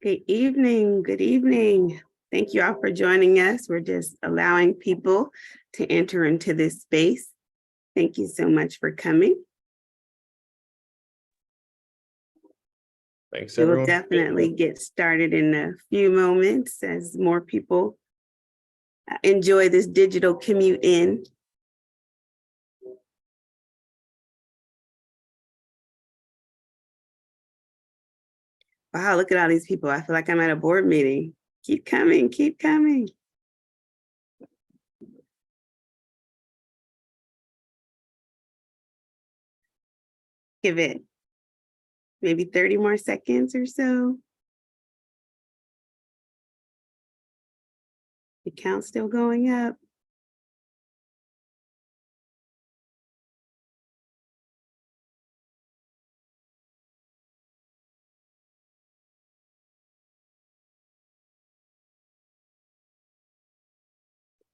Good evening. Good evening. Thank you all for joining us. We're just allowing people to enter into this space. Thank you so much for coming. Thanks, We will everyone. definitely get started in a few moments as more people enjoy this digital commute in. Wow, look at all these people. I feel like I'm at a board meeting. Keep coming, keep coming. Give it maybe 30 more seconds or so. The count's still going up.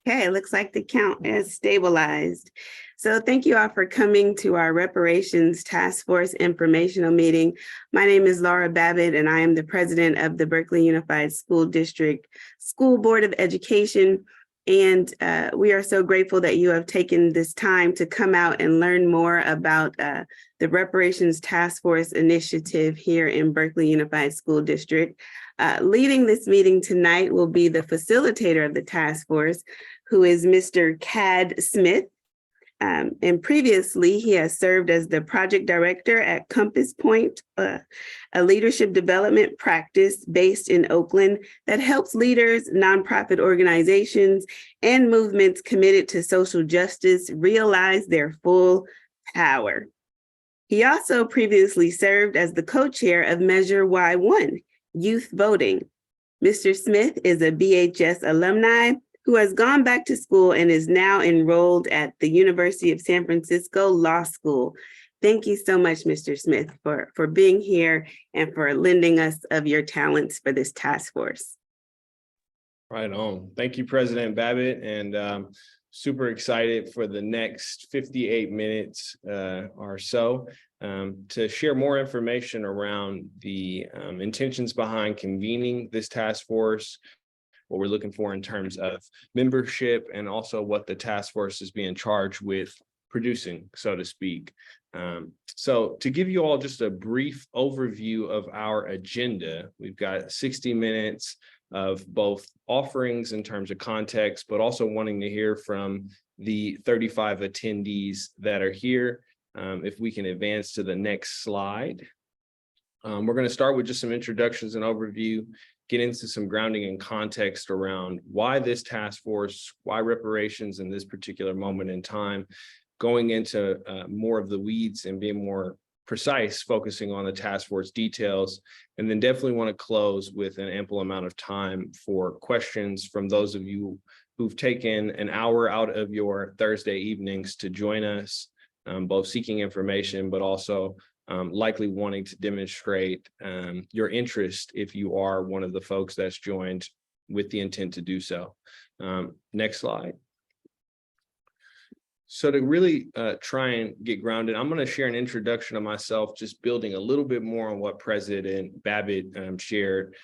Okay, it looks like the count has stabilized. So thank you all for coming to our Reparations Task Force informational meeting. My name is Laura Babbitt, and I am the president of the Berkeley Unified School District School Board of Education. And we are so grateful that you have taken this time to come out and learn more about the Reparations Task Force initiative here in Berkeley Unified School District. Leading this meeting tonight will be the facilitator of the task force, who is Mr. Cad Smith. And previously, he has served as the project director at Compass Point, a leadership development practice based in Oakland that helps leaders, nonprofit organizations, and movements committed to social justice realize their full power. He also previously served as the co-chair of Measure Y1, Youth Voting. Mr. Smith is a BHS alumni who has gone back to school and is now enrolled at the University of San Francisco Law School. Thank you so much, Mr. Smith, for being here and for lending us of your talents for this task force. Right on. Thank you, President Babbitt, and super excited for the next 58 minutes or so to share more information around the intentions behind convening this task force, what we're looking for in terms of membership, and also what the task force is being charged with producing, so to speak. So to give you all just a brief overview of our agenda, we've got 60 minutes of both offerings in terms of context, but also wanting to hear from the 35 attendees that are here. If we can advance to the next slide. We're going to start with just some introductions and overview, get into some grounding and context around why this task force, why reparations in this particular moment in time, going into more of the weeds and being more precise, focusing on the task force details, and then definitely want to close with an ample amount of time for questions from those of you who've taken an hour out of your Thursday evenings to join us, both seeking information, but also likely wanting to demonstrate your interest if you are one of the folks that's joined with the intent to do so. Next slide. So to really try and get grounded, I'm going to share an introduction of myself, just building a little bit more on what President Babbitt shared.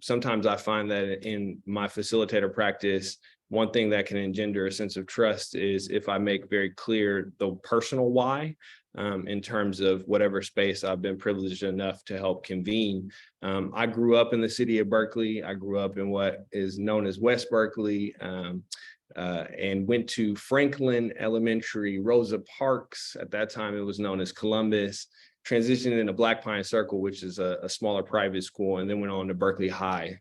Sometimes I find that in my facilitator practice, one thing that can engender a sense of trust is if I make very clear the personal why, in terms of whatever space I've been privileged enough to help convene. I grew up in the city of Berkeley. I grew up in what is known as West Berkeley, and went to Franklin Elementary, Rosa Parks. At that time, it was known as Columbus, transitioned into Black Pine Circle, which is a smaller private school, and then went on to Berkeley High.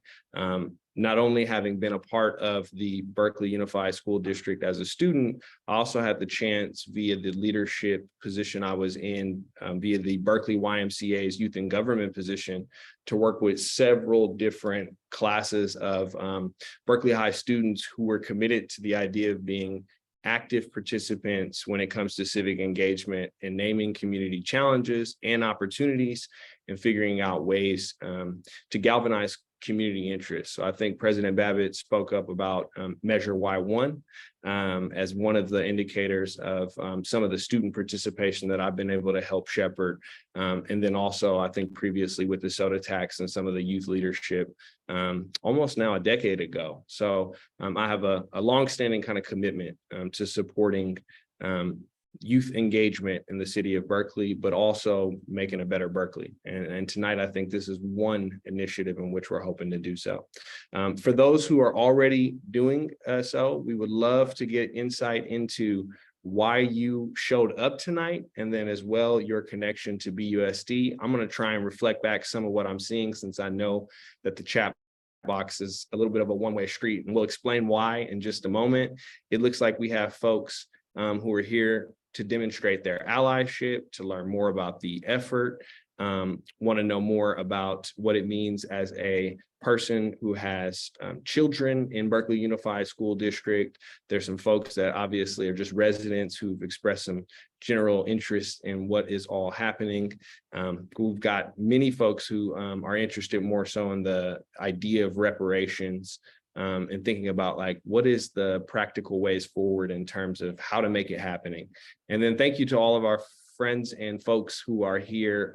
Not only having been a part of the Berkeley Unified School District as a student, I also had the chance via the leadership position I was in, via the Berkeley YMCA's youth and government position, to work with several different classes of Berkeley High students who were committed to the idea of being active participants when it comes to civic engagement and naming community challenges and opportunities and figuring out ways to galvanize community interest. So I think President Babbitt spoke up about Measure Y1 as one of the indicators of some of the student participation that I've been able to help shepherd. And then also, I think previously with the soda tax and some of the youth leadership almost now a decade ago. So I have a longstanding kind of commitment to supporting youth engagement in the city of Berkeley, but also making a better Berkeley. And tonight, I think this is one initiative in which we're hoping to do so. For those who are already doing so, we would love to get insight into why you showed up tonight, and then as well, your connection to BUSD. I'm going to try and reflect back some of what I'm seeing, since I know that the chat box is a little bit of a one-way street, and we'll explain why in just a moment. It looks like we have folks who are here to demonstrate their allyship, to learn more about the effort, want to know more about what it means as a person who has children in Berkeley Unified School District. There's some folks that obviously are just residents who've expressed some general interest in what is all happening. We've got many folks who are interested more so in the idea of reparations, and thinking about like, what is the practical ways forward in terms of how to make it happening. And then thank you to all of our friends and folks who are here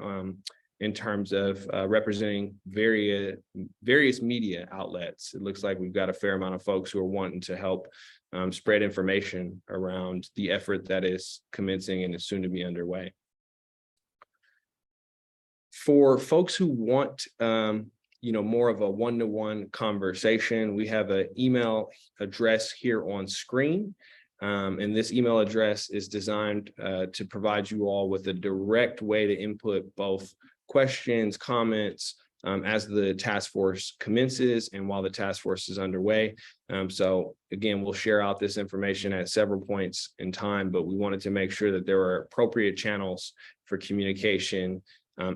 in terms of representing various media outlets. It looks like we've got a fair amount of folks who are wanting to help spread information around the effort that is commencing and is soon to be underway. For folks who want more of a one-to-one conversation, we have an email address here on screen. And this email address is designed to provide you all with a direct way to input both questions, comments, as the task force commences and while the task force is underway. So again, we'll share out this information at several points in time, but we wanted to make sure that there are appropriate channels for communication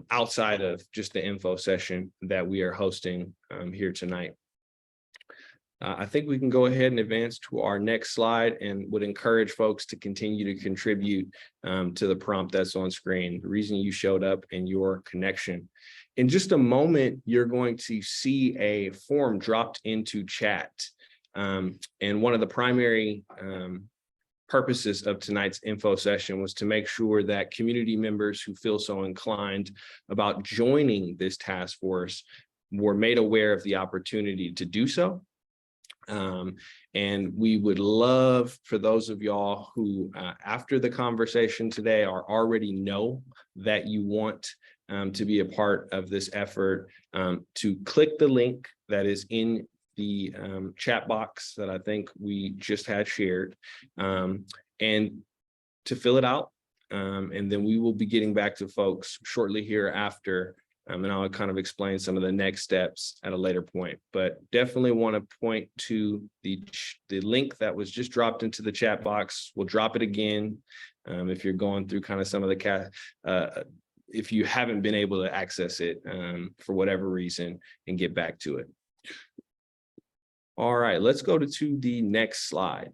outside of just the info session that we are hosting here tonight. I think we can go ahead and advance to our next slide, and would encourage folks to continue to contribute to the prompt that's on screen, the reason you showed up and your connection. In just a moment, you're going to see a form dropped into chat. And one of the primary purposes of tonight's info session was to make sure that community members who feel so inclined about joining this task force were made aware of the opportunity to do so. And we would love for those of y'all who after the conversation today are already know that you want to be a part of this effort, to click the link that is in the chat box that I think we just had shared, and to fill it out. And then we will be getting back to folks shortly hereafter. And I'll kind of explain some of the next steps at a later point, but definitely want to point to the link that was just dropped into the chat box. We'll drop it again if you're going through kind of some of the if you haven't been able to access it for whatever reason, and get back to it. All right, let's go to the next slide.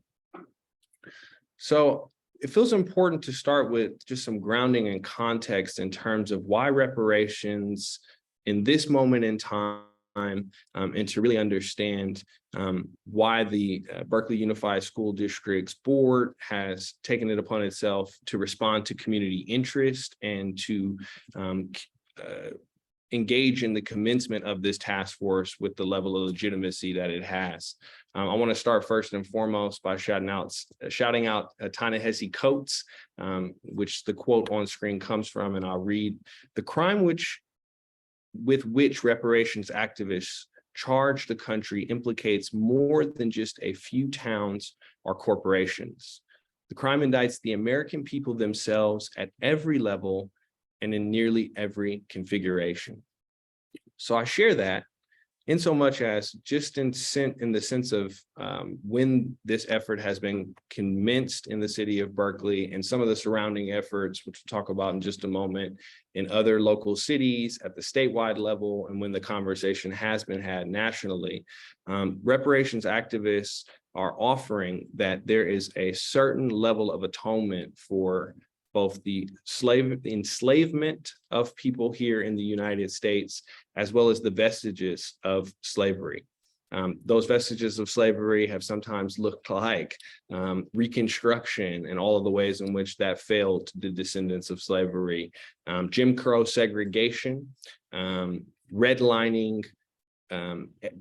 So it feels important to start with just some grounding and context in terms of why reparations in this moment in time, and to really understand why the Berkeley Unified School District's board has taken it upon itself to respond to community interest and to engage in the commencement of this task force with the level of legitimacy that it has. I want to start first and foremost by shouting out Ta-Nehisi Coates, which the quote on screen comes from, and I'll read: "The crime with which reparations activists charge the country implicates more than just a few towns or corporations. The crime indicts the American people themselves at every level and in nearly every configuration." So I share that in so much as just in the sense of when this effort has been commenced in the city of Berkeley and some of the surrounding efforts, which we'll talk about in just a moment, in other local cities at the statewide level, and when the conversation has been had nationally, reparations activists are offering that there is a certain level of atonement for both the enslavement of people here in the United States, as well as the vestiges of slavery. Those vestiges of slavery have sometimes looked like Reconstruction and all of the ways in which that failed to the descendants of slavery, Jim Crow segregation, redlining,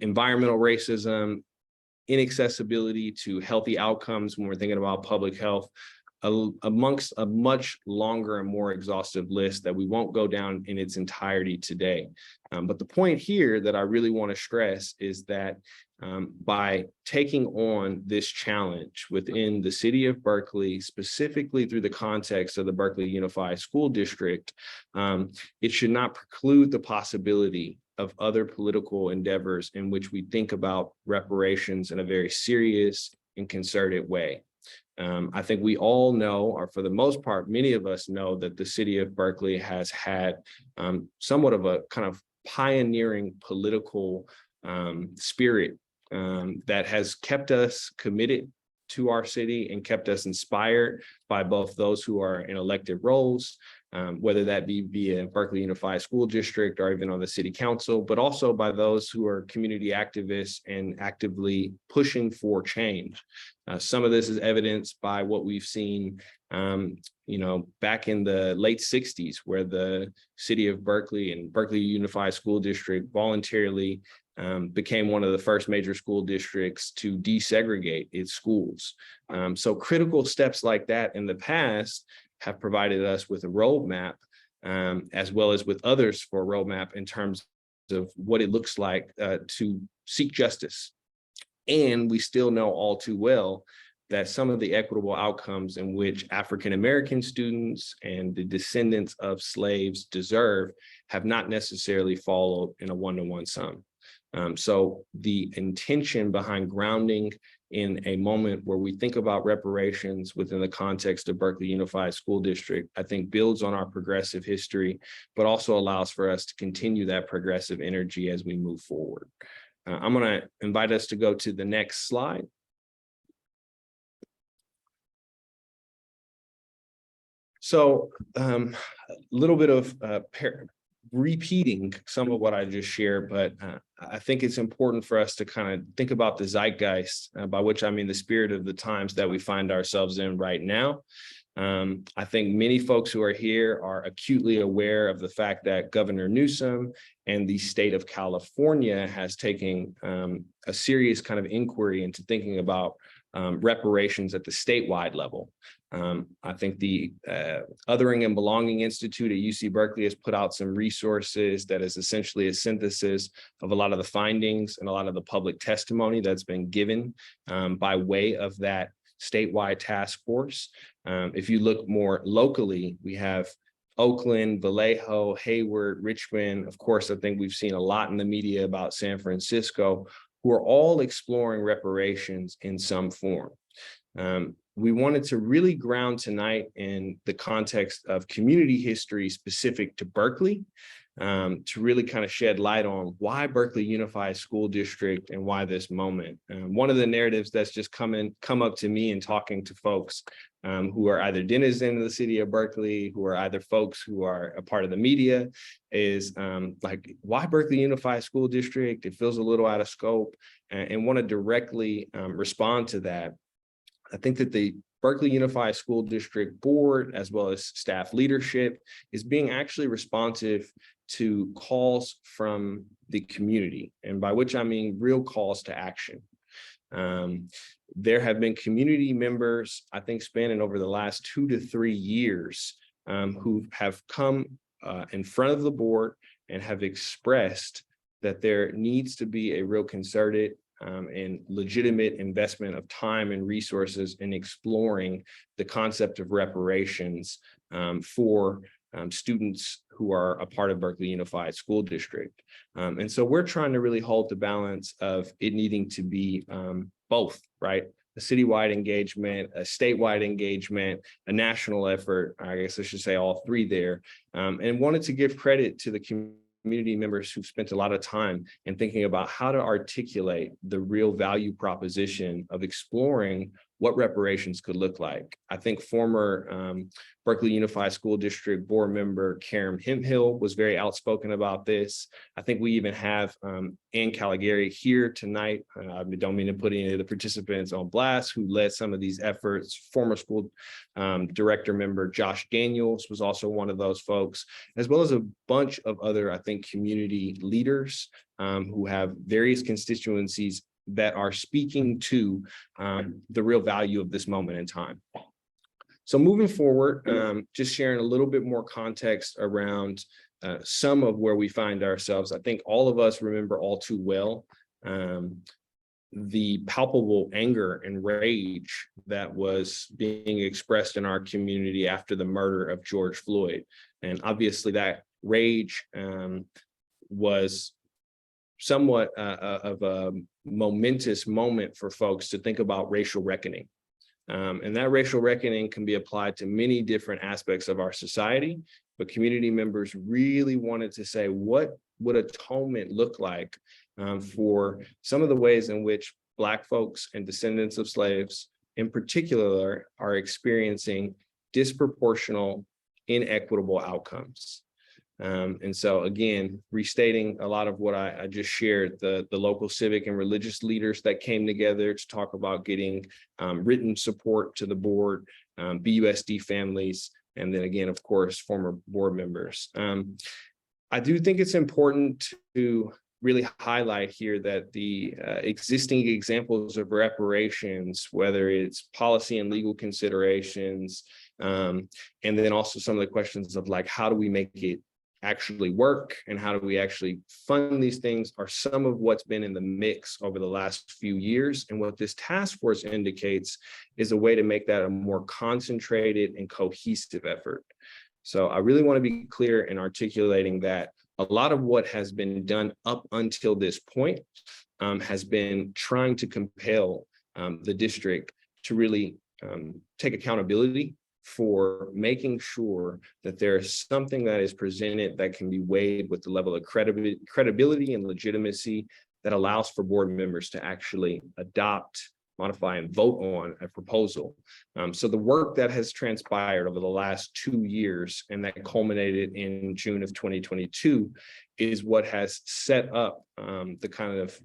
environmental racism, inaccessibility to healthy outcomes when we're thinking about public health, amongst a much longer and more exhaustive list that we won't go down in its entirety today. But the point here that I really want to stress is that by taking on this challenge within the city of Berkeley, specifically through the context of the Berkeley Unified School District, it should not preclude the possibility of other political endeavors in which we think about reparations in a very serious and concerted way. I think we all know, or for the most part, many of us know that the city of Berkeley has had somewhat of a kind of pioneering political spirit that has kept us committed to our city and kept us inspired by both those who are in elected roles, whether that be via Berkeley Unified School District or even on the city council, but also by those who are community activists and actively pushing for change. Some of this is evidenced by what we've seen, back in the late 60s, where the city of Berkeley and Berkeley Unified School District voluntarily became one of the first major school districts to desegregate its schools. So critical steps like that in the past have provided us with a roadmap, as well as with others for a roadmap in terms of what it looks like to seek justice. And we still know all too well that some of the equitable outcomes in which African-American students and the descendants of slaves deserve have not necessarily followed in a one-to-one sum. So the intention behind grounding in a moment where we think about reparations within the context of Berkeley Unified School District, I think builds on our progressive history, but also allows for us to continue that progressive energy as we move forward. I'm going to invite us to go to the next slide. So a little bit of repeating some of what I just shared, but I think it's important for us to kind of think about the zeitgeist, by which I mean the spirit of the times that we find ourselves in right now. I think many folks who are here are acutely aware of the fact that Governor Newsom and the state of California has taken a serious kind of inquiry into thinking about reparations at the statewide level. I think the Othering and Belonging Institute at UC Berkeley has put out some resources that is essentially a synthesis of a lot of the findings and a lot of the public testimony that's been given by way of that statewide task force. If you look more locally, we have Oakland, Vallejo, Hayward, Richmond. Of course, I think we've seen a lot in the media about San Francisco, who are all exploring reparations in some form. We wanted to really ground tonight in the context of community history specific to Berkeley, to really kind of shed light on why Berkeley Unified School District and why this moment. One of the narratives that's just come up to me in talking to folks who are either denizens of the city of Berkeley, who are either folks who are a part of the media, is like, why Berkeley Unified School District? It feels a little out of scope, and want to directly respond to that. I think that the Berkeley Unified School District Board, as well as staff leadership, is being actually responsive to calls from the community, and by which I mean real calls to action. There have been community members, I think, spanning over the last 2 to 3 years, who have come in front of the board and have expressed that there needs to be a real concerted and legitimate investment of time and resources in exploring the concept of reparations for students who are a part of Berkeley Unified School District. And so we're trying to really hold the balance of it needing to be both, right? A citywide engagement, a statewide engagement, a national effort. I guess I should say all three there, and wanted to give credit to the community members who've spent a lot of time in thinking about how to articulate the real value proposition of exploring what reparations could look like. I think former Berkeley Unified School District board member Karen Hemphill was very outspoken about this. I think we even have Ann Caligari here tonight. I don't mean to put any of the participants on blast who led some of these efforts. Former school director member Josh Daniels was also one of those folks, as well as a bunch of other, I think, community leaders who have various constituencies that are speaking to the real value of this moment in time. So moving forward, just sharing a little bit more context around some of where we find ourselves. I think all of us remember all too well the palpable anger and rage that was being expressed in our community after the murder of George Floyd. And obviously that rage was somewhat of a momentous moment for folks to think about racial reckoning. And that racial reckoning can be applied to many different aspects of our society, but community members really wanted to say, what would atonement look like for some of the ways in which Black folks and descendants of slaves in particular are experiencing disproportional, inequitable outcomes. And so again, restating a lot of what I just shared, the local civic and religious leaders that came together to talk about getting written support to the board, BUSD families, and then again, of course, former board members. I do think it's important to really highlight here that the existing examples of reparations, whether it's policy and legal considerations, and then also some of the questions of like, how do we make it actually work and how do we actually fund these things, are some of what's been in the mix over the last few years. And what this task force indicates is a way to make that a more concentrated and cohesive effort. So I really want to be clear in articulating that a lot of what has been done up until this point has been trying to compel the district to really take accountability for making sure that there is something that is presented that can be weighed with the level of credibility and legitimacy that allows for board members to actually adopt, modify, and vote on a proposal. So the work that has transpired over the last 2 years and that culminated in June of 2022 is what has set up the kind of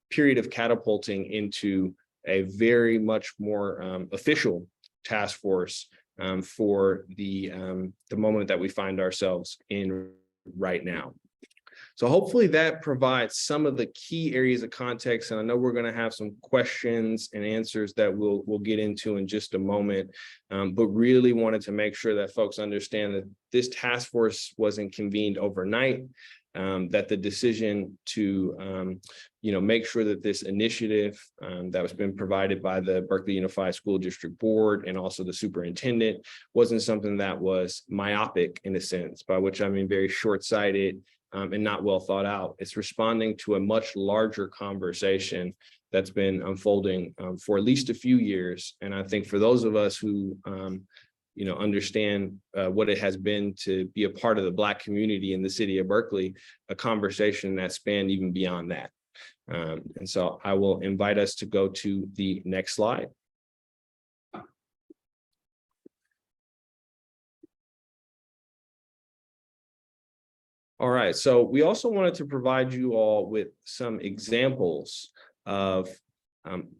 period of catapulting into a very much more official task force for the moment that we find ourselves in right now. So hopefully that provides some of the key areas of context. And I know we're going to have some questions and answers that we'll get into in just a moment, but really wanted to make sure that folks understand that this task force wasn't convened overnight, that the decision to make sure that this initiative that was been provided by the Berkeley Unified School District Board and also the superintendent wasn't something that was myopic in a sense, by which I mean very short-sighted and not well thought out. It's responding to a much larger conversation that's been unfolding for at least a few years. And I think for those of us who understand what it has been to be a part of the Black community in the city of Berkeley, a conversation that spanned even beyond that. And so I will invite us to go to the next slide. All right, so we also wanted to provide you all with some examples of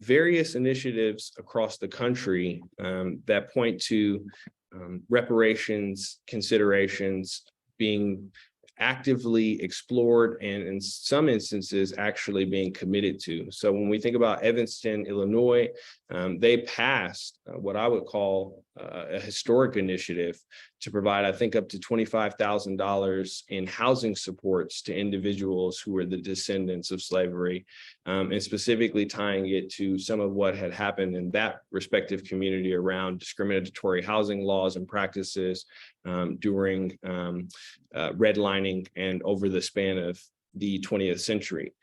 various initiatives across the country that point to reparations considerations being actively explored and in some instances actually being committed to. So when we think about Evanston, Illinois, they passed what I would call a historic initiative to provide, I think, up to $25,000 in housing supports to individuals who were the descendants of slavery, and specifically tying it to some of what had happened in that respective community around discriminatory housing laws and practices during redlining and over the span of the 20th century.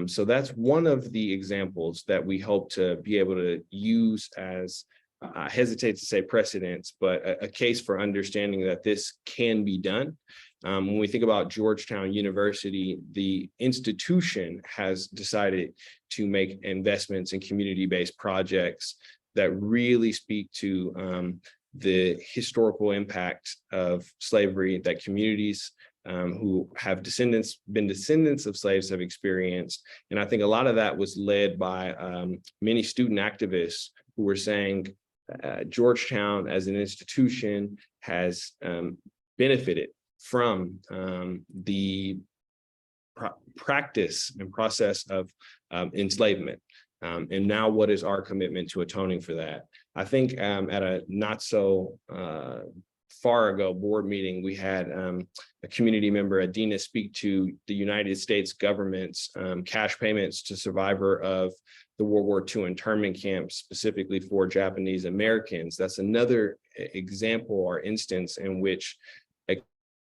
So that's one of the examples that we hope to be able to use as, I hesitate to say precedents, but a case for understanding that this can be done. When we think about Georgetown University, the institution has decided to make investments in community-based projects that really speak to the historical impact of slavery that communities who have been descendants of slaves have experienced. And I think a lot of that was led by many student activists who were saying Georgetown as an institution has benefited from the practice and process of enslavement. And now what is our commitment to atoning for that? I think at a not so far ago board meeting, we had a community member, Adina, speak to the United States government's cash payments to survivor of the World War II internment camps, specifically for Japanese Americans. That's another example or instance in which a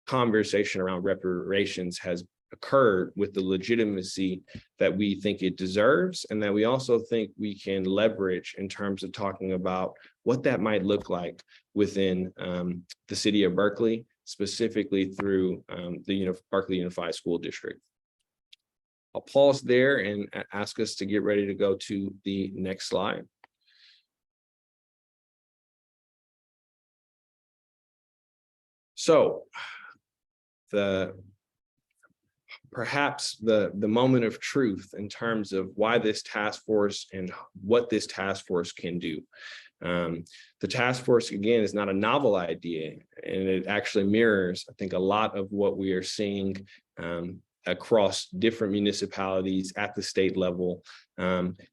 conversation around reparations has occurred with the legitimacy that we think it deserves, and that we also think we can leverage in terms of talking about what that might look like within the city of Berkeley, specifically through the Berkeley Unified School District. I'll pause there and ask us to get ready to go to the next slide. So perhaps the moment of truth in terms of why this task force and what this task force can do. The task force, again, is not a novel idea, and it actually mirrors, I think, a lot of what we are seeing across different municipalities at the state level,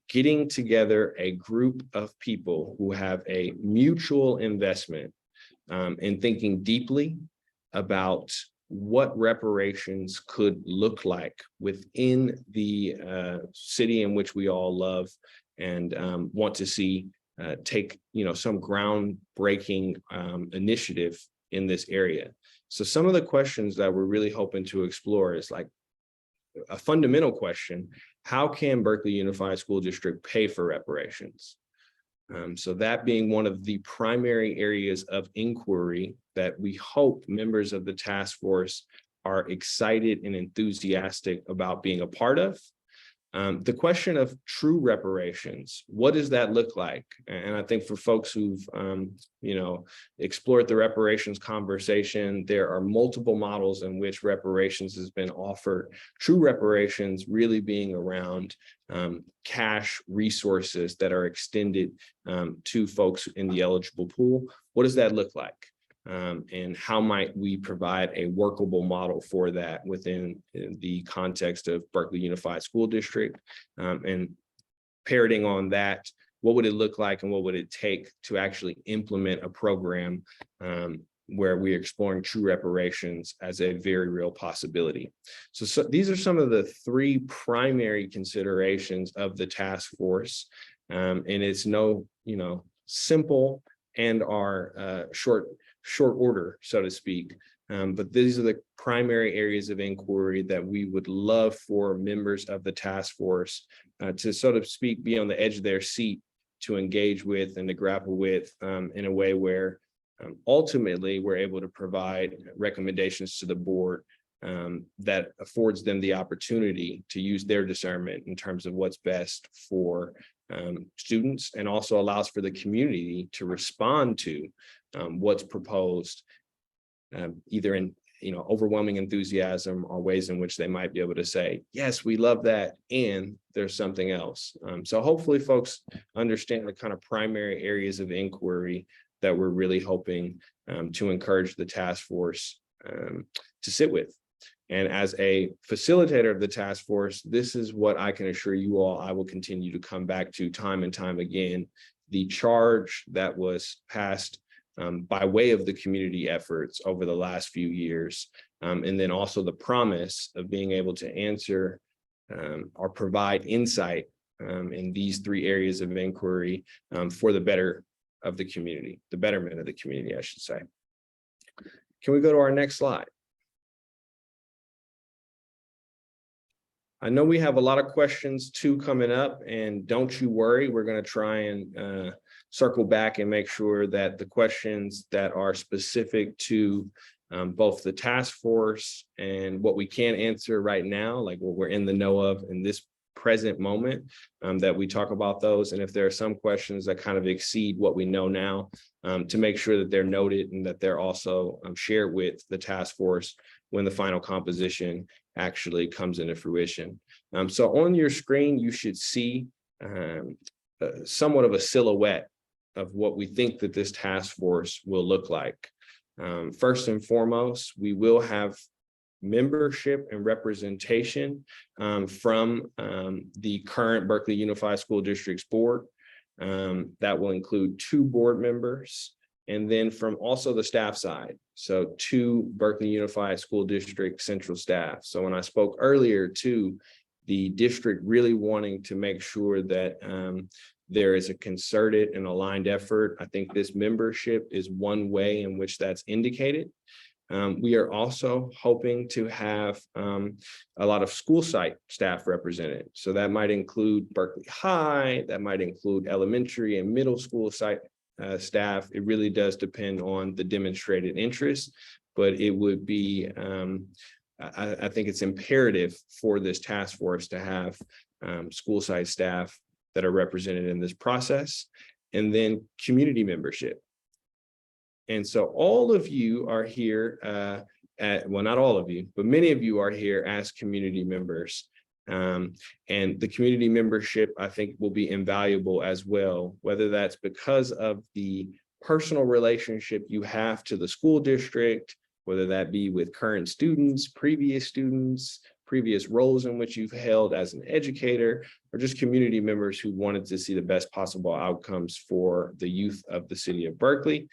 getting together a group of people who have a mutual investment in thinking deeply about what reparations could look like within the city in which we all love and want to see take some groundbreaking initiative in this area. So some of the questions that we're really hoping to explore is like a fundamental question: how can Berkeley Unified School District pay for reparations? So that being one of the primary areas of inquiry that we hope members of the task force are excited and enthusiastic about being a part of. The question of true reparations, what does that look like? And I think for folks who've explored the reparations conversation, there are multiple models in which reparations has been offered. True reparations really being around cash resources that are extended to folks in the eligible pool. What does that look like? And how might we provide a workable model for that within the context of Berkeley Unified School District? And parroting on that, what would it look like and what would it take to actually implement a program where we're exploring true reparations as a very real possibility? So these are some of the three primary considerations of the task force. And it's no, simple and are short order, so to speak. But these are the primary areas of inquiry that we would love for members of the task force to, so to speak, be on the edge of their seat to engage with and to grapple with in a way where ultimately we're able to provide recommendations to the board that affords them the opportunity to use their discernment in terms of what's best for students, and also allows for the community to respond to what's proposed, either in overwhelming enthusiasm or ways in which they might be able to say, yes, we love that, and there's something else. So hopefully folks understand the kind of primary areas of inquiry that we're really hoping to encourage the task force to sit with. And as a facilitator of the task force, this is what I can assure you all I will continue to come back to time and time again. The charge that was passed by way of the community efforts over the last few years, and then also the promise of being able to answer or provide insight in these three areas of inquiry for the better of the community, the betterment of the community, I should say. Can we go to our next slide? I know we have a lot of questions too coming up, and don't you worry, we're going to try and circle back and make sure that the questions that are specific to both the task force and what we can answer right now, like what we're in the know of in this present moment, that we talk about those. And if there are some questions that kind of exceed what we know now, to make sure that they're noted and that they're also shared with the task force when the final composition actually comes into fruition. So on your screen, you should see somewhat of a silhouette of what we think that this task force will look like. First and foremost, we will have membership and representation from the current Berkeley Unified School Districts Board. That will include 2 board members, and then from also the staff side. So 2 Berkeley Unified School District central staff. So when I spoke earlier to the district really wanting to make sure that there is a concerted and aligned effort, I think this membership is one way in which that's indicated. We are also hoping to have a lot of school site staff represented. So that might include Berkeley High, that might include elementary and middle school site staff. It really does depend on the demonstrated interest, but it would be, I think it's imperative for this task force to have school site staff that are represented in this process, and then community membership. And so all of you are here well, not all of you, but many of you are here as community members. And the community membership, I think, will be invaluable as well, whether that's because of the personal relationship you have to the school district, whether that be with current students, previous roles in which you've held as an educator, or just community members who wanted to see the best possible outcomes for the youth of the city of Berkeley.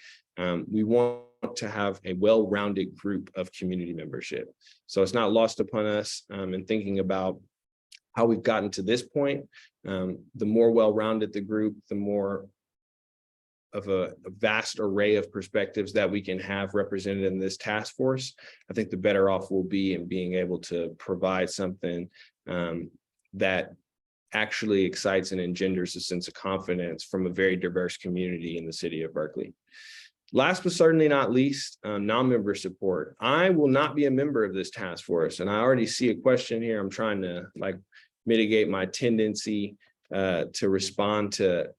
We want to have a well-rounded group of community membership. So it's not lost upon us in thinking about how we've gotten to this point. The more well-rounded the group, the more of a vast array of perspectives that we can have represented in this task force, I think the better off we'll be in being able to provide something that actually excites and engenders a sense of confidence from a very diverse community in the city of Berkeley. Last but certainly not least, non-member support. I will not be a member of this task force, and I already see a question here. I'm trying to mitigate my tendency to respond to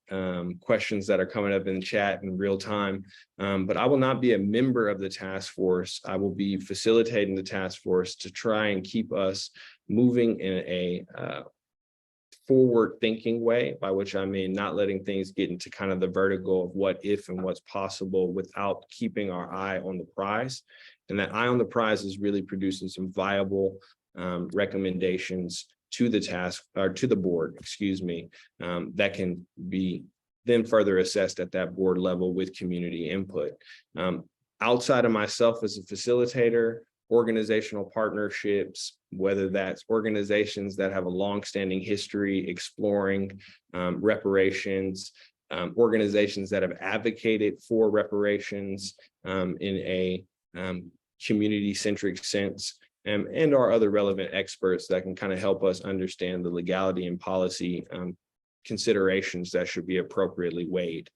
questions that are coming up in the chat in real time. But I will not be a member of the task force. I will be facilitating the task force to try and keep us moving in a forward-thinking way, by which I mean not letting things get into kind of the vertigo of what if and what's possible without keeping our eye on the prize. And that eye on the prize is really producing some viable recommendations to the task, or to the board, excuse me, that can be then further assessed at that board level with community input. Outside of myself as a facilitator, organizational partnerships, whether that's organizations that have a long-standing history exploring reparations, organizations that have advocated for reparations in a community-centric sense, and our other relevant experts that can kind of help us understand the legality and policy considerations that should be appropriately weighed.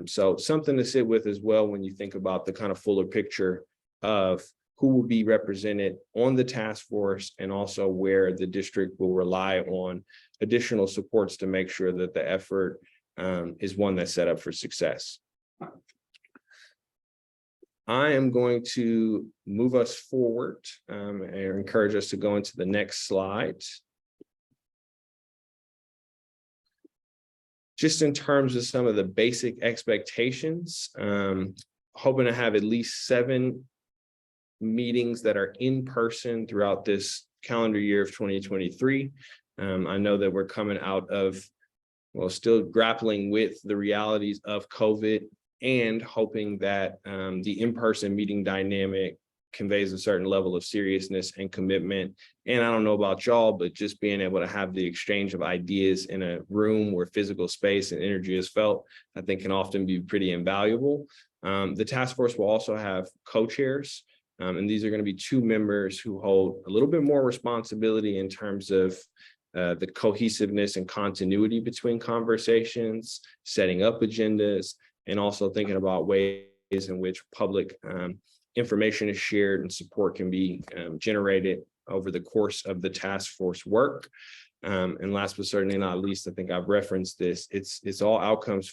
So something to sit with as well when you think about the kind of fuller picture of who will be represented on the task force, and also where the district will rely on additional supports to make sure that the effort is one that's set up for success. I am going to move us forward and encourage us to go into the next slide. Just in terms of some of the basic expectations, hoping to have at least 7 meetings that are in person throughout this calendar year of 2023. I know that we're coming out of, well, still grappling with the realities of COVID, and hoping that the in-person meeting dynamic conveys a certain level of seriousness and commitment. And I don't know about y'all, but just being able to have the exchange of ideas in a room where physical space and energy is felt, I think can often be pretty invaluable. The task force will also have co-chairs. And these are going to be 2 members who hold a little bit more responsibility in terms of the cohesiveness and continuity between conversations, setting up agendas, and also thinking about ways in which public information is shared and support can be generated over the course of the task force work. And last but certainly not least, I think I've referenced this, it's all outcomes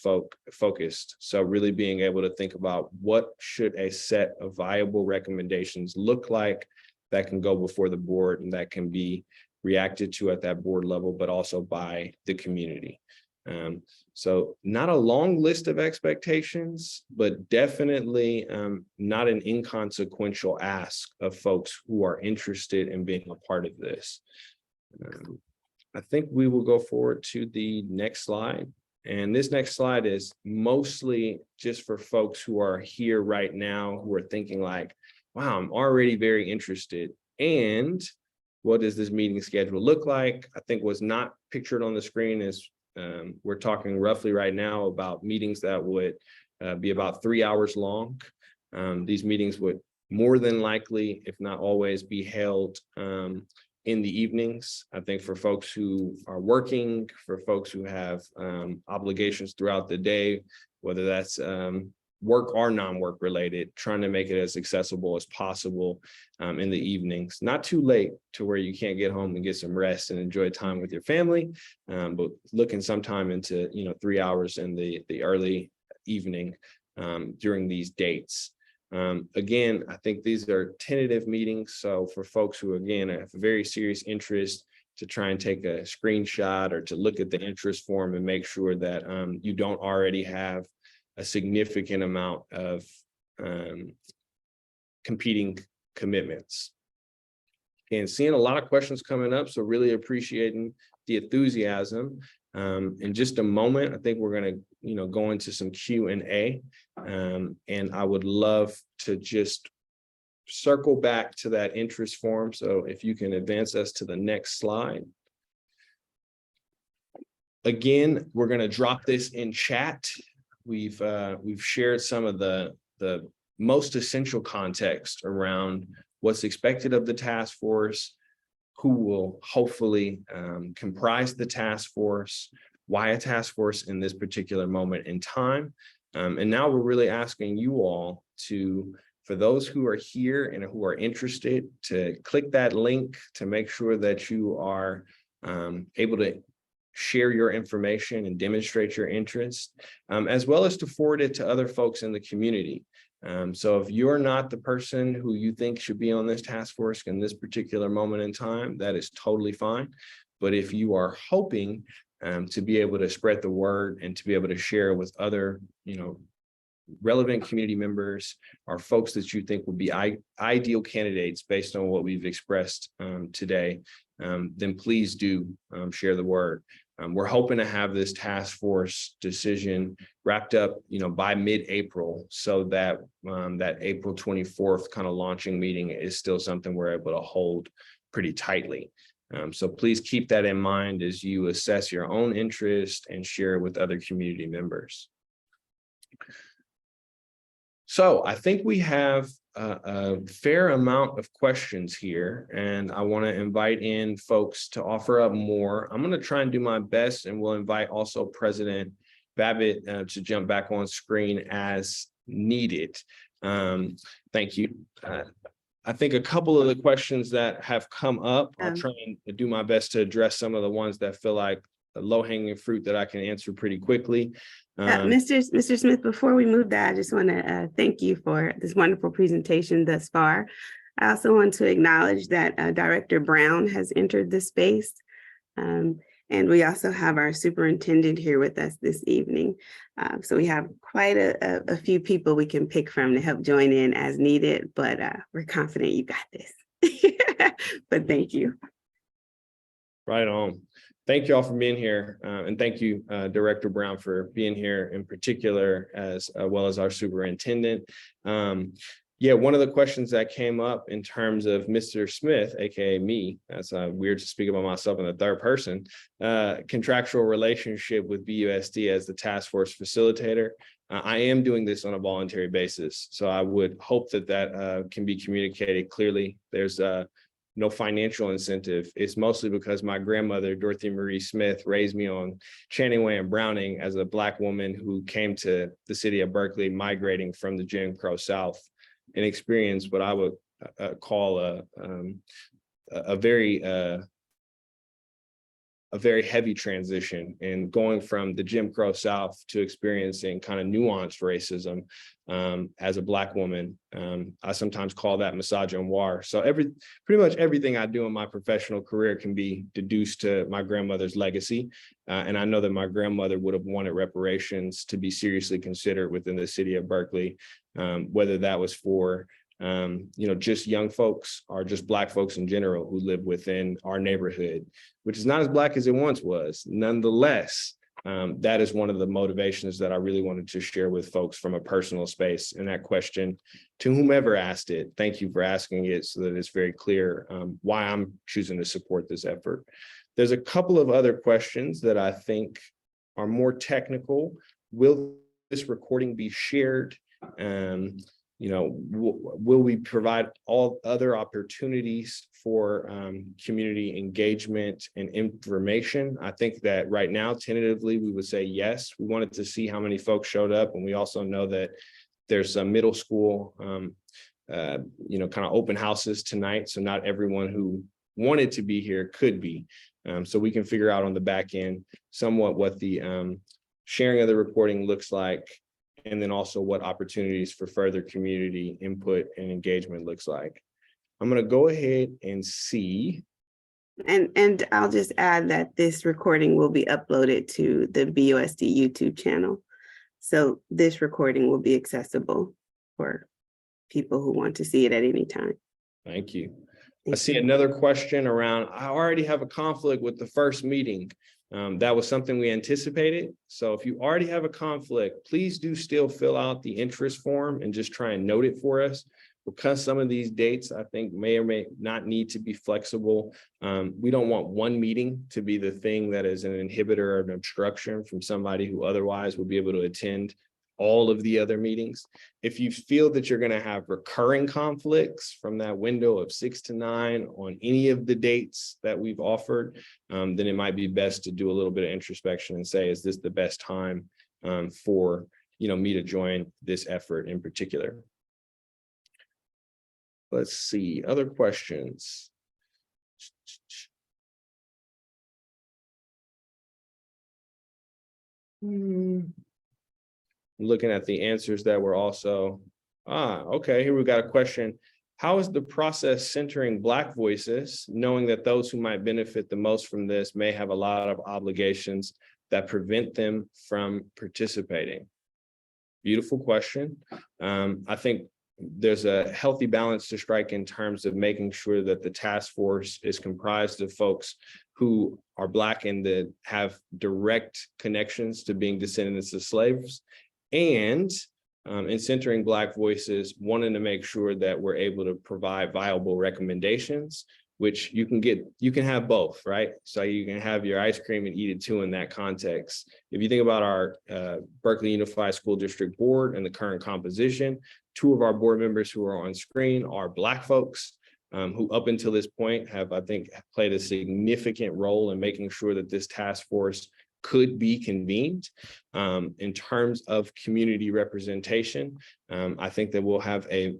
focused. So really being able to think about what should a set of viable recommendations look like that can go before the board and that can be reacted to at that board level, but also by the community. So not a long list of expectations, but definitely not an inconsequential ask of folks who are interested in being a part of this. I think we will go forward to the next slide. And this next slide is mostly just for folks who are here right now, who are thinking like, wow, I'm already very interested. And what does this meeting schedule look like? I think what's not pictured on the screen is we're talking roughly right now about meetings that would be about 3 hours long. These meetings would more than likely, if not always, be held in the evenings. I think for folks who are working, for folks who have obligations throughout the day, whether that's work or non-work related, trying to make it as accessible as possible in the evenings. Not too late to where you can't get home and get some rest and enjoy time with your family, but looking sometime into 3 hours in the early evening during these dates. Again, I think these are tentative meetings. So for folks who, again, have a very serious interest to try and take a screenshot or to look at the interest form and make sure that you don't already have a significant amount of competing commitments. And seeing a lot of questions coming up, so really appreciating the enthusiasm. In just a moment, I think we're going to go into some Q&A, and I would love to just circle back to that interest form. So if you can advance us to the next slide. Again, we're going to drop this in chat. We've shared some of the most essential context around what's expected of the task force, who will hopefully comprise the task force, why a task force in this particular moment in time. And now we're really asking you all to, for those who are here and who are interested, to click that link to make sure that you are able to share your information and demonstrate your interest, as well as to forward it to other folks in the community. So if you're not the person who you think should be on this task force in this particular moment in time, that is totally fine. But if you are hoping to be able to spread the word and to be able to share with other, relevant community members or folks that you think would be ideal candidates based on what we've expressed today, then please do share the word. We're hoping to have this task force decision wrapped up, by mid-April, so that that April 24th kind of launching meeting is still something we're able to hold pretty tightly. So please keep that in mind as you assess your own interest and share it with other community members. So I think we have a fair amount of questions here, and I want to invite in folks to offer up more. I'm going to try and do my best, and we'll invite also President Babbitt to jump back on screen as needed. Thank you. I think a couple of the questions that have come up, I'll try and do my best to address some of the ones that feel like low-hanging fruit that I can answer pretty quickly. Mr. Smith, before we move that, I just want to thank you for this wonderful presentation thus far. I also want to acknowledge that Director Brown has entered the space. And we also have our superintendent here with us this evening. So we have quite a few people we can pick from to help join in as needed, but we're confident you got this. But thank you. Right on. Thank you all for being here. And thank you, Director Brown, for being here in particular, as well as our superintendent. Yeah, one of the questions that came up in terms of Mr. Smith, aka me, that's weird to speak about myself in the third person, contractual relationship with BUSD as the task force facilitator. I am doing this on a voluntary basis, so I would hope that that can be communicated clearly. There's no financial incentive. It's mostly because my grandmother, Dorothy Marie Smith, raised me on Channing Way and Browning as a Black woman who came to the city of Berkeley migrating from the Jim Crow South and experienced what I would call a very a very heavy transition and going from the Jim Crow South to experiencing kind of nuanced racism as a Black woman. I sometimes call that misogynoir. So pretty much everything I do in my professional career can be deduced to my grandmother's legacy. And I know that my grandmother would have wanted reparations to be seriously considered within the city of Berkeley, whether that was for just young folks or just Black folks in general who live within our neighborhood, which is not as Black as it once was. Nonetheless, that is one of the motivations that I really wanted to share with folks from a personal space. And that question, to whomever asked it, thank you for asking it so that it's very clear why I'm choosing to support this effort. There's a couple of other questions that I think are more technical. Will this recording be shared? Will we provide all other opportunities for community engagement and information? I think that right now, tentatively, we would say yes. We wanted to see how many folks showed up. And we also know that there's some middle school, kind of open houses tonight. So not everyone who wanted to be here could be. So we can figure out on the back end somewhat what the sharing of the recording looks like, and then also what opportunities for further community input and engagement looks like. I'm going to go ahead and see. And I'll just add that this recording will be uploaded to the BUSD YouTube channel. So this recording will be accessible for people who want to see it at any time. Thank you. I see another question around, I already have a conflict with the first meeting. That was something we anticipated. So if you already have a conflict, please do still fill out the interest form and just try and note it for us, because some of these dates I think may or may not need to be flexible. We don't want one meeting to be the thing that is an inhibitor or an obstruction from somebody who otherwise would be able to attend all of the other meetings. If you feel that you're going to have recurring conflicts from that window of 6 to 9 on any of the dates that we've offered, then it might be best to do a little bit of introspection and say, is this the best time for me to join this effort in particular? Let's see, other questions. Looking at the answers that were also, okay, here we got a question. How is the process centering Black voices, knowing that those who might benefit the most from this may have a lot of obligations that prevent them from participating? Beautiful question. I think there's a healthy balance to strike in terms of making sure that the task force is comprised of folks who are Black and that have direct connections to being descendants of slaves, and in centering Black voices, wanting to make sure that we're able to provide viable recommendations, which you can have both, right? So you can have your ice cream and eat it too in that context. If you think about our Berkeley Unified School District Board and the current composition, 2 of our board members who are on screen are Black folks who up until this point have, I think, played a significant role in making sure that this task force could be convened. In terms of community representation, I think that we'll have a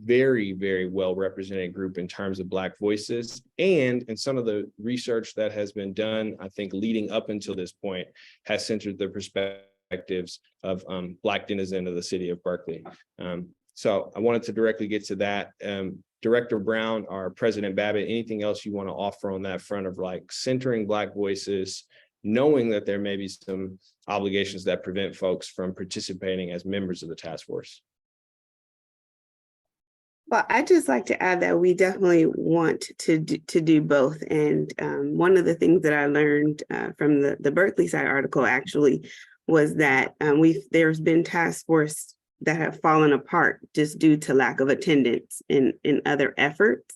very, very well represented group in terms of Black voices. And in some of the research that has been done, I think leading up until this point has centered the perspectives of Black denizens of the city of Berkeley. So I wanted to directly get to that. Director Brown or President Babbitt, anything else you want to offer on that front of like centering Black voices, knowing that there may be some obligations that prevent folks from participating as members of the task force? Well, I'd just like to add that we definitely want to do both. And one of the things that I learned from the Berkeley side article actually was that there's been task force that have fallen apart just due to lack of attendance in other efforts.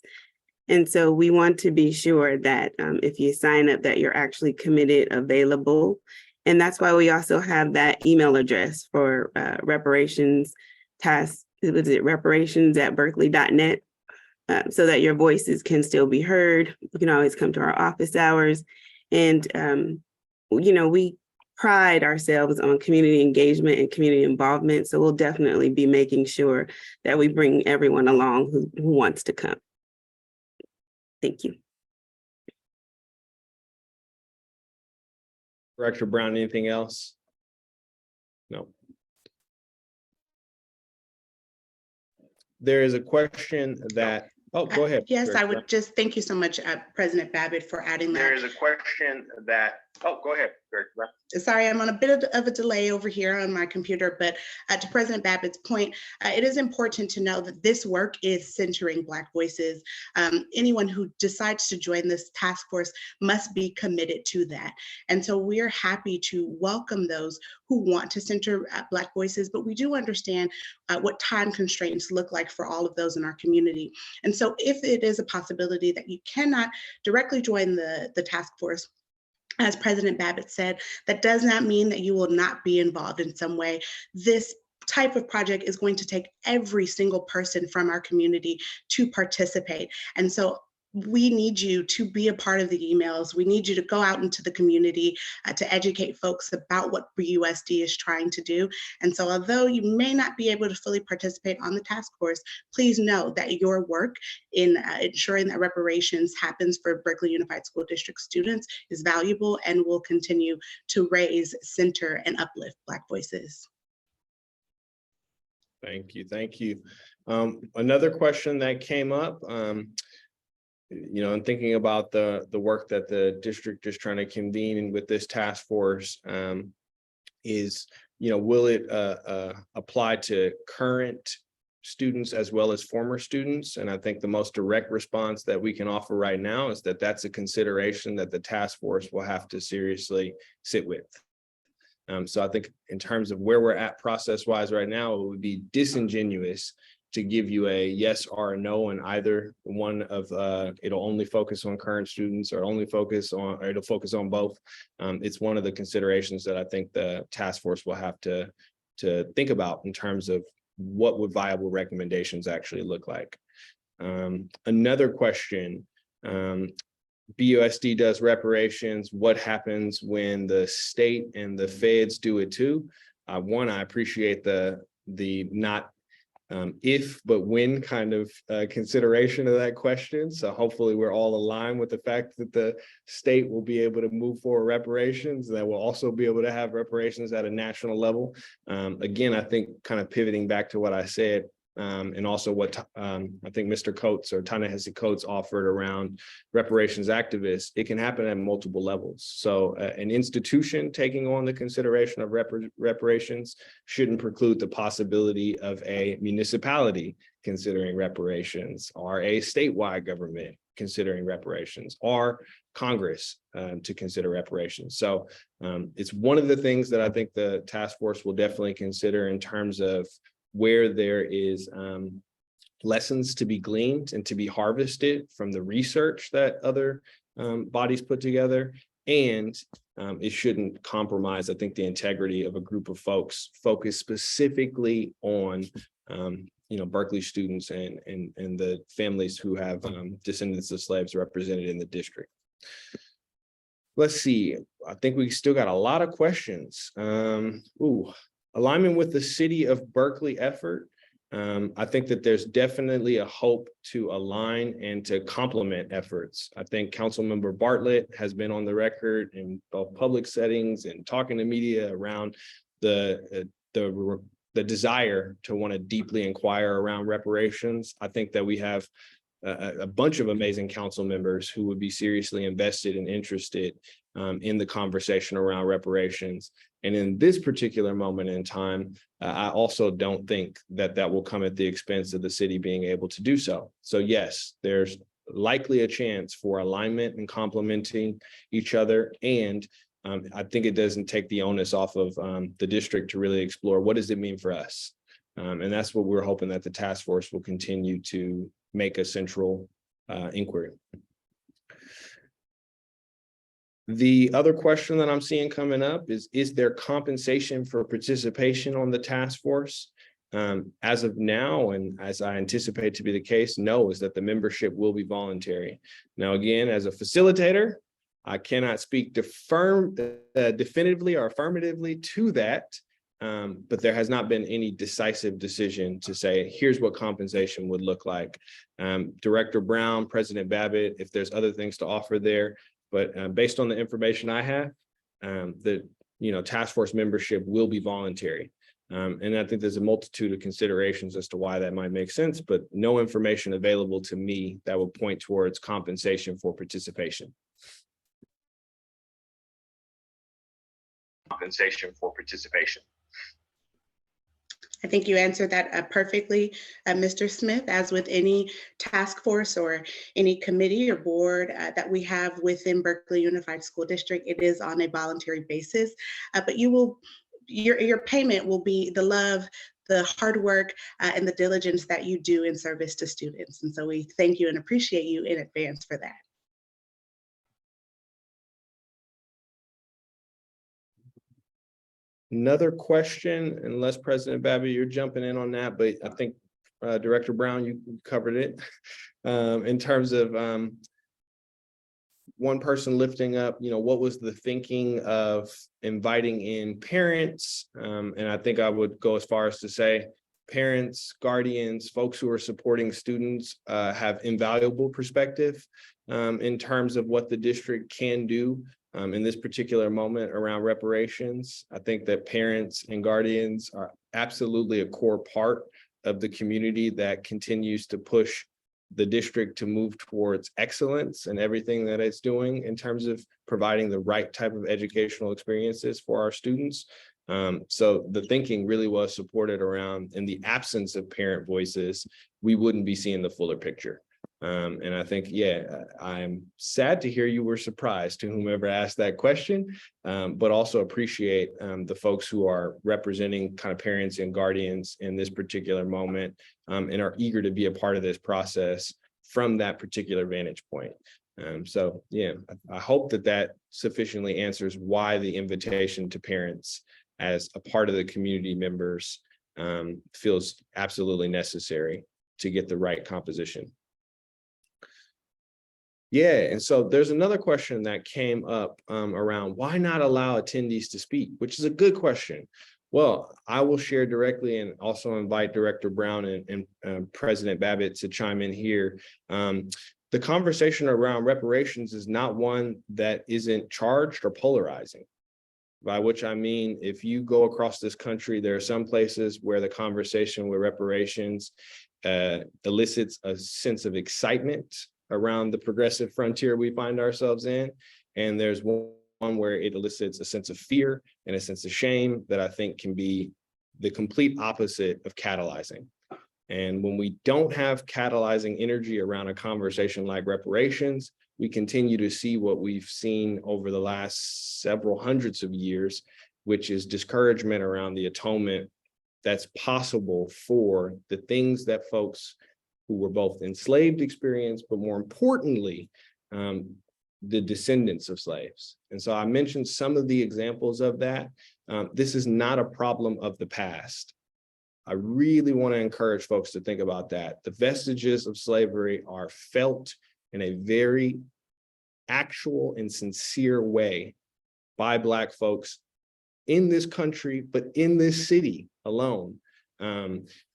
And so we want to be sure that if you sign up that you're actually committed, available. And that's why we also have that email address for reparations task. Was it reparations@berkeley.net, so that your voices can still be heard. You can always come to our office hours. And, we pride ourselves on community engagement and community involvement. So we'll definitely be making sure that we bring everyone along who wants to come. Thank you. Director Brown, anything else? No. There is a question that, oh, go ahead. Yes, Director I Brown. would just thank you so much, President Babbitt, for adding that. There is a question that, oh, go ahead, Director Brown. Sorry, I'm on a bit of a delay over here on my computer, but to President Babbitt's point, it is important to know that this work is centering Black voices. Anyone who decides to join this task force must be committed to that. And so we're happy to welcome those who want to center Black voices, but we do understand what time constraints look like for all of those in our community. And so if it is a possibility that you cannot directly join the task force, as President Babbitt said, that does not mean that you will not be involved in some way. This type of project is going to take every single person from our community to participate. And so we need you to be a part of the emails. We need you to go out into the community to educate folks about what USD is trying to do. And so although you may not be able to fully participate on the task force, please know that your work in ensuring that reparations happens for Berkeley Unified School District students is valuable and will continue to raise, center, and uplift Black voices. Thank you. Thank you. Another question that came up, you know, and thinking about the work that the district is trying to convene with this task force, is, you know, will it apply to current students as well as former students? And I think the most direct response that we can offer right now is that that's a consideration that the task force will have to seriously sit with. So I think in terms of where we're at process-wise right now, it would be disingenuous to give you a yes or a no on either one of, it'll only focus on current students or only focus on, or it'll focus on both. It's one of the considerations that I think the task force will have to think about in terms of what would viable recommendations actually look like. Another question, BUSD does reparations. What happens when the state and the feds do it too? One, I appreciate the not if, but when kind of consideration of that question. So hopefully we're all aligned with the fact that the state will be able to move forward reparations, that will also be able to have reparations at a national level. Again, I think kind of pivoting back to what I said, and also what I think Mr. Coates or Ta-Nehisi Coates offered around reparations activists, it can happen at multiple levels. So an institution taking on the consideration of reparations shouldn't preclude the possibility of a municipality considering reparations, or a statewide government considering reparations, or Congress to consider reparations. So it's one of the things that I think the task force will definitely consider in terms of where there is lessons to be gleaned and to be harvested from the research that other bodies put together. And it shouldn't compromise, I think, the integrity of a group of folks focused specifically on you know, Berkeley students and the families who have descendants of slaves represented in the district. Let's see, I think we still got a lot of questions. Alignment with the City of Berkeley effort. I think that there's definitely a hope to align and to complement efforts. I think Councilmember Bartlett has been on the record in both public settings and talking to media around the desire to want to deeply inquire around reparations. I think that we have a bunch of amazing council members who would be seriously invested and interested in the conversation around reparations. And in this particular moment in time, I also don't think that that will come at the expense of the city being able to do so. So yes, there's likely a chance for alignment and complementing each other. And I think it doesn't take the onus off of the district to really explore what does it mean for us. And that's what we're hoping that the task force will continue to make a central inquiry. The other question that I'm seeing coming up is there compensation for participation on the task force? As of now, and as I anticipate to be the case, no, is that the membership will be voluntary. Now, again, as a facilitator, I cannot speak definitively or affirmatively to that, but there has not been any decisive decision to say, here's what compensation would look like. Director Brown, President Babbitt, if there's other things to offer there, but based on the information I have, the task force membership will be voluntary. And I think there's a multitude of considerations as to why that might make sense, but no information available to me that would point towards compensation for participation. Compensation for participation. I think you answered that perfectly, Mr. Smith. As with any task force or any committee or board that we have within Berkeley Unified School District, it is on a voluntary basis, but your payment will be the love, the hard work, and the diligence that you do in service to students. And so we thank you and appreciate you in advance for that. Another question, unless President Babbitt, you're jumping in on that, but I think Director Brown, you covered it in terms of one person lifting up, what was the thinking of inviting in parents? And I think I would go as far as to say parents, guardians, folks who are supporting students have invaluable perspective in terms of what the district can do in this particular moment around reparations. I think that parents and guardians are absolutely a core part of the community that continues to push the district to move towards excellence and everything that it's doing in terms of providing the right type of educational experiences for our students. So the thinking really was supported around, in the absence of parent voices, we wouldn't be seeing the fuller picture. And I think, I'm sad to hear you were surprised, to whomever asked that question, but also appreciate the folks who are representing kind of parents and guardians in this particular moment and are eager to be a part of this process from that particular vantage point. I hope that sufficiently answers why the invitation to parents as a part of the community members feels absolutely necessary to get the right composition. And so there's another question that came up around why not allow attendees to speak, which is a good question. Well, I will share directly and also invite Director Brown and President Babbitt to chime in here. The conversation around reparations is not one that isn't charged or polarizing, by which I mean, if you go across this country, there are some places where the conversation with reparations elicits a sense of excitement around the progressive frontier we find ourselves in. And there's one where it elicits a sense of fear and a sense of shame that I think can be the complete opposite of catalyzing. And when we don't have catalyzing energy around a conversation like reparations, we continue to see what we've seen over the last several hundreds of years, which is discouragement around the atonement that's possible for the things that folks who were both enslaved experience, but more importantly, the descendants of slaves. And so I mentioned some of the examples of that. This is not a problem of the past. I really want to encourage folks to think about that. The vestiges of slavery are felt in a very actual and sincere way by Black folks in this country, but in this city alone.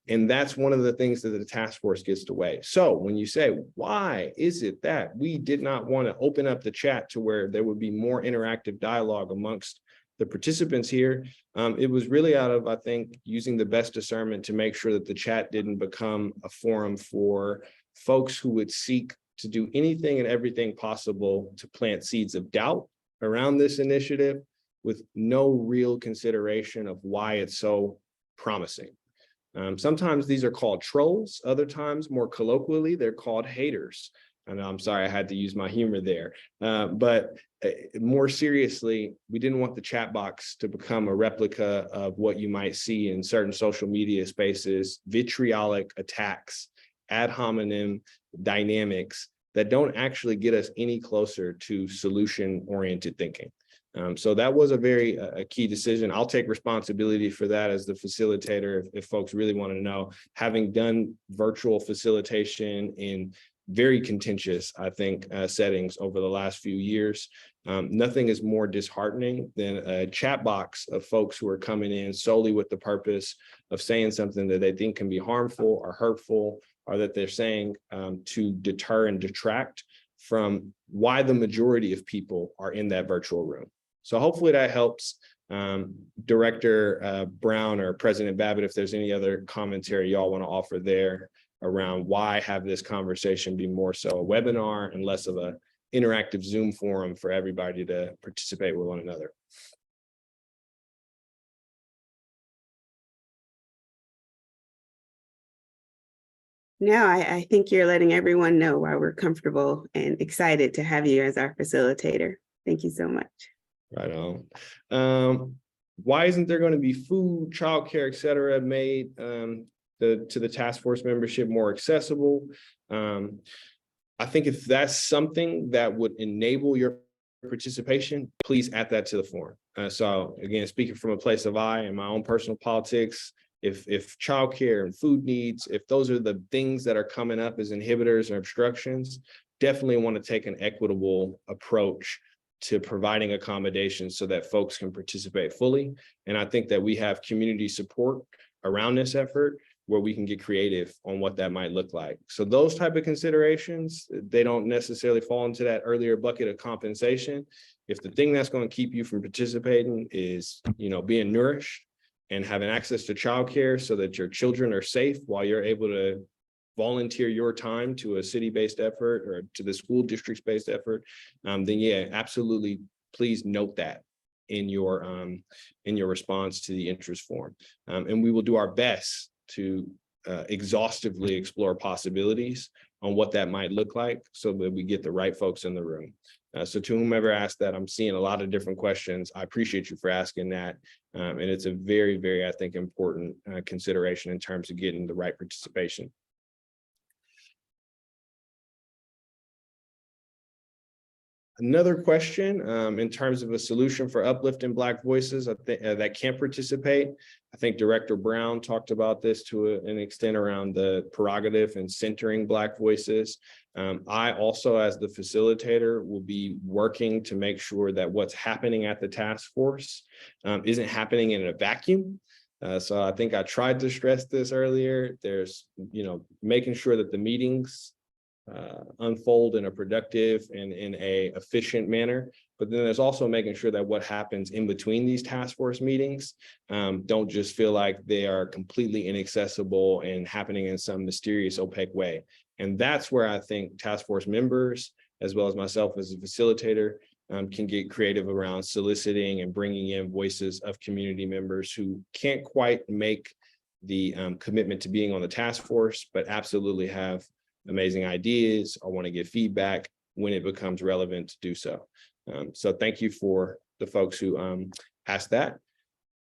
And that's one of the things that the task force gets to weigh. So when you say, why is it that we did not want to open up the chat to where there would be more interactive dialogue amongst the participants here, it was really out of, I think, using the best discernment to make sure that the chat didn't become a forum for folks who would seek to do anything and everything possible to plant seeds of doubt around this initiative with no real consideration of why it's so promising. Sometimes these are called trolls. Other times, more colloquially, they're called haters. And I'm sorry, I had to use my humor there. But more seriously, we didn't want the chat box to become a replica of what you might see in certain social media spaces, vitriolic attacks, ad hominem dynamics that don't actually get us any closer to solution-oriented thinking. So that was a very key decision. I'll take responsibility for that as the facilitator if folks really want to know. Having done virtual facilitation in very contentious, I think, settings over the last few years, nothing is more disheartening than a chat box of folks who are coming in solely with the purpose of saying something that they think can be harmful or hurtful, or that they're saying to deter and detract from why the majority of people are in that virtual room. So hopefully that helps. Director Brown or President Babbitt, if there's any other commentary y'all want to offer there around why have this conversation be more so a webinar and less of a interactive Zoom forum for everybody to participate with one another. No, I think you're letting everyone know why we're comfortable and excited to have you as our facilitator. Thank you so much. Right on. Why isn't there going to be food, childcare, et cetera, made to the task force membership more accessible? I think if that's something that would enable your participation, please add that to the form. So again, speaking from a place of I and my own personal politics, if childcare and food needs, if those are the things that are coming up as inhibitors or obstructions, definitely want to take an equitable approach to providing accommodations so that folks can participate fully. And I think that we have community support around this effort where we can get creative on what that might look like. So those type of considerations, they don't necessarily fall into that earlier bucket of compensation. If the thing that's going to keep you from participating is, being nourished and having access to childcare so that your children are safe while you're able to volunteer your time to a city-based effort or to the school districts-based effort, then yeah, absolutely, please note that in your response to the interest form. And we will do our best to exhaustively explore possibilities on what that might look like so that we get the right folks in the room. So to whomever asked that, I'm seeing a lot of different questions. I appreciate you for asking that. And it's a very, very, I think, important consideration in terms of getting the right participation. Another question in terms of a solution for uplifting Black voices that can't participate. I think Director Brown talked about this to an extent around the prerogative and centering Black voices. I also, as the facilitator, will be working to make sure that what's happening at the task force isn't happening in a vacuum. So I think I tried to stress this earlier. There's, making sure that the meetings unfold in a productive and in a efficient manner. But then there's also making sure that what happens in between these task force meetings don't just feel like they are completely inaccessible and happening in some mysterious, opaque way. And that's where I think task force members, as well as myself as a facilitator, can get creative around soliciting and bringing in voices of community members who can't quite make the commitment to being on the task force, but absolutely have amazing ideas or want to get feedback when it becomes relevant to do so. So thank you for the folks who asked that.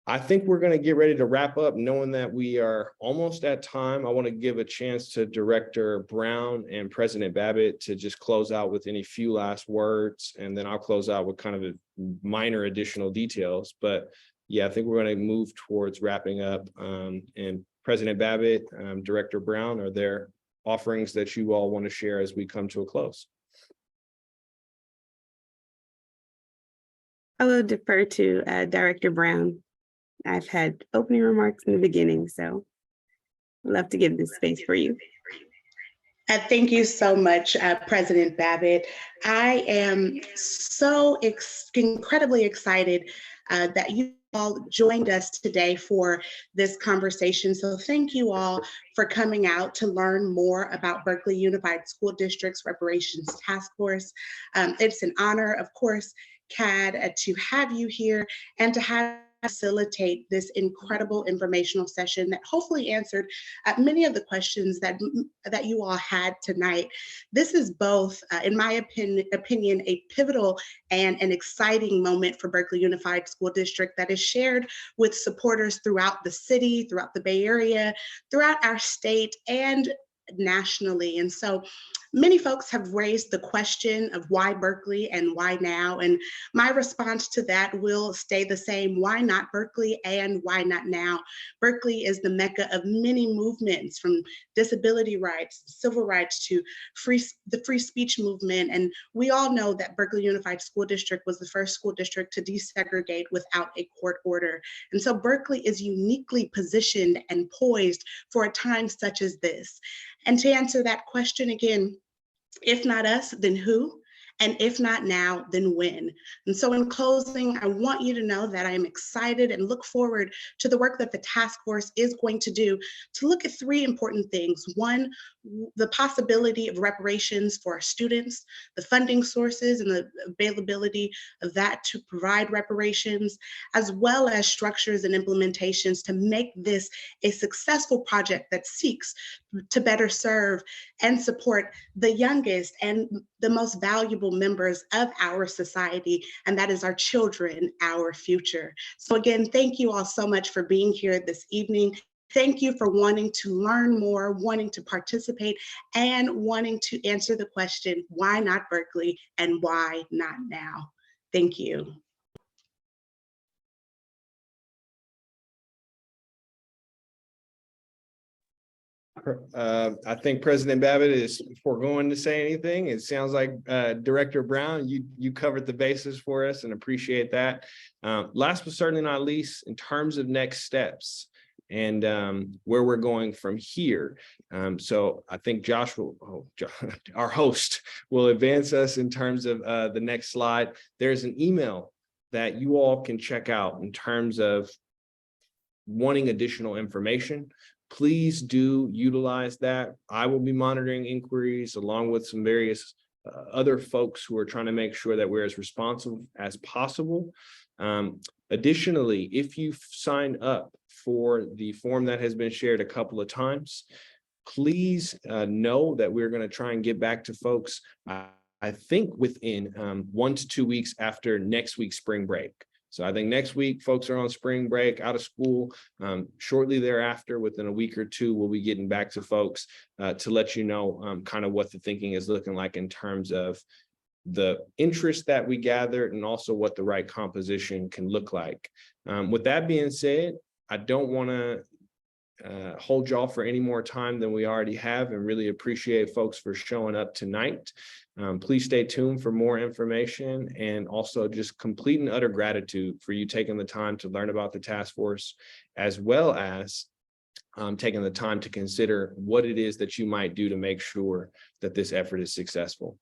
I think we're going to get ready to wrap up, knowing that we are almost at time. I want to give a chance to Director Brown and President Babbitt to just close out with any few last words, and then I'll close out with kind of a minor additional details. But yeah, I think we're going to move towards wrapping up. And President Babbitt, Director Brown, are there offerings that you all want to share as we come to a close? I will defer to Director Brown. I've had opening remarks in the beginning, so I'd love to give this space for you. Thank you so much, President Babbitt. I am so incredibly excited that you all joined us today for this conversation. So thank you all for coming out to learn more about Berkeley Unified School District's Reparations Task Force. It's an honor, of course, CAD, to have you here and to facilitate this incredible informational session that hopefully answered many of the questions that you all had tonight. This is both, in my opinion, a pivotal and an exciting moment for Berkeley Unified School District that is shared with supporters throughout the city, throughout the Bay Area, throughout our state, and nationally. And so many folks have raised the question of why Berkeley and why now? And my response to that will stay the same. Why not Berkeley and why not now? Berkeley is the mecca of many movements, from disability rights, civil rights, to the free speech movement. And we all know that Berkeley Unified School District was the first school district to desegregate without a court order. And so Berkeley is uniquely positioned and poised for a time such as this. And to answer that question again, if not us, then who? And if not now, then when? And so in closing, I want you to know that I am excited and look forward to the work that the task force is going to do to look at three important things. One, the possibility of reparations for our students, the funding sources and the availability of that to provide reparations, as well as structures and implementations to make this a successful project that seeks to better serve and support the youngest and the most valuable members of our society, and that is our children, our future. So again, thank you all so much for being here this evening. Thank you for wanting to learn more, wanting to participate, and wanting to answer the question, why not Berkeley and why not now? Thank you. I think President Babbitt is foregoing to say anything. It sounds like Director Brown, you covered the bases for us and appreciate that. Last but certainly not least, in terms of next steps and where we're going from here. So I think Josh will, our host, will advance us in terms of the next slide. There's an email that you all can check out in terms of wanting additional information. Please do utilize that. I will be monitoring inquiries along with some various other folks who are trying to make sure that we're as responsive as possible. Additionally, if you've signed up for the form that has been shared a couple of times, please know that we're going to try and get back to folks, I think within 1 to 2 weeks after next week's spring break. So I think next week, folks are on spring break, out of school. Shortly thereafter, within a week or two, we'll be getting back to folks to let you know kind of what the thinking is looking like in terms of the interest that we gathered and also what the right composition can look like. With that being said, I don't want to hold y'all for any more time than we already have, and really appreciate folks for showing up tonight. Please stay tuned for more information, and also just complete and utter gratitude for you taking the time to learn about the task force, as well as taking the time to consider what it is that you might do to make sure that this effort is successful.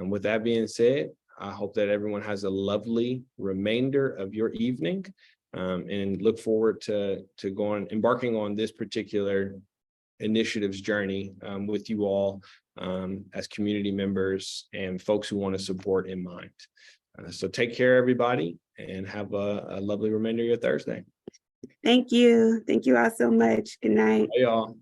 With that being said, I hope that everyone has a remainder of your evening, and look forward to embarking on this particular initiative's journey with you all as community members and folks who want to support in mind. So take care, everybody, and have a lovely remainder of your Thursday. Thank you. Thank you all so much. Good night. Bye, y'all.